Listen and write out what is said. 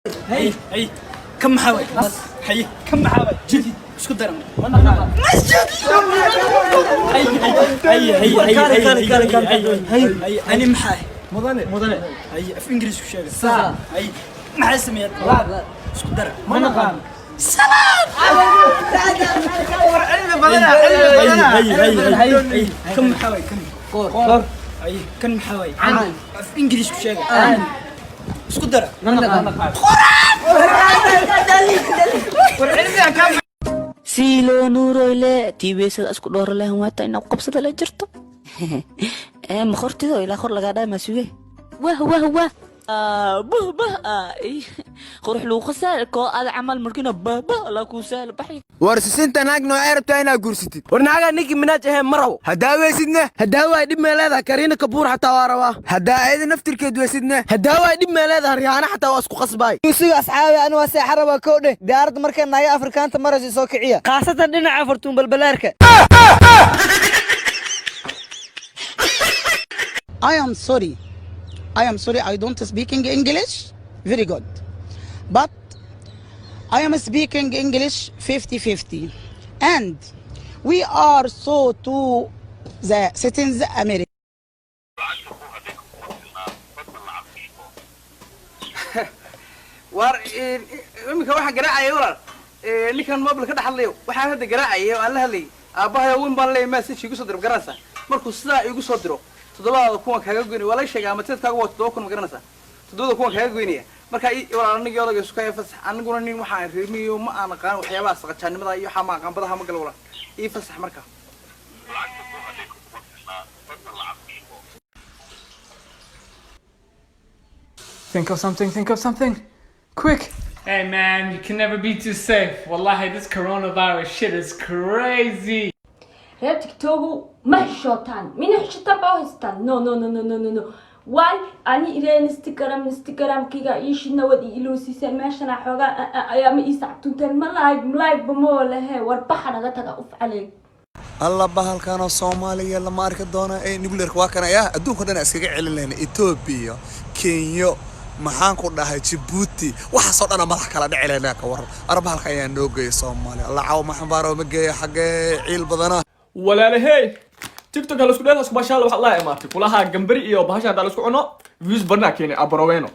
هي كم حاوي هي كم حاوي جدي اسكت درم مسجد هي انا محاي مضني هي في انجليزي وش هذا صح هي محاي سميت لا اسكت درم ما نقام سلام هي كم حاوي كم قور هي كم حاوي في انجليزي وش هذا اسكت درم ما نقام سيلو نورو لا تيبي سد اسكو دور له واتا إن قبصة لا جرتو مخرتي إلى خور لقادا ما سويه واه به خروح لو خسال كو هذا عمل مركنا به لا كوسال بحي ورسسنت ناق نوعير بتاعنا غورستي ورناغا نيكي مناج اهم مرو هداويسدنا هداوا دib meelada kariina kabuur xataa waa rabaa hadaa ayda naftirkeed weesidna hadawa dib meelada riyaana xataa waa isku qasbay yuusiga asxaabi anu waa seexar raba koodhe diyaarad markay naaya afrikaanta marayso soo kiciya qaasatan dhinaca fartuun balbalaarka I am sorry I don't speaking English very good but I am speaking English 50-50 and we are so to the citizens America war imika waxa garaacay walaal ninkan mobil ka dhaxlayo waxa hadda garaacay aan la hadlay aabahay weyn baan leeyahay message igu soo dir garanaysa markuu sidaa igu soo diro toddobaad kuwan kaaga goynay wala sheegay ama teedkaaga waa 7 kun ma garanaysa toddobaad kuwan kaaga goynaya marka walaal aniga odaga isku kay fasax aniguna nin waxaan reemiyo ma aan aqaan waxyaabaha saqajaanimada iyo waxa ma aqaan badaha ma gal walaal ii fasax marka Think of something. Quick. Hey man, you can never be too safe. Wallahi, this coronavirus shit is crazy. reer tiktoku ma xishootaan mina xishootaan baa haystaan no why ani ireen instagramkiga iishina wadi iloosisay meeshana xoogaa ayaa ma ii sactunteen ma live bamo lehe war baxa naga taga u facalay alla bahalkan Soomaaliya lama arki doona ee nuclear waa kan ayaa adduunka dhan iskaga celin leena Ethiopia Kenya maxaan ku dhahay Djibouti waxa soo dhana madax kala dhici ka war arba halka ayaa noo geeyay Soomaaliya alla caaw maxan baaro ma geeyay xagee ciil badana ولا هي تيك توك هلسكو دهس ما شاء الله والله امارتي كلها جمبري iyo bahasha hada isku cuno views barna keenay abroweeno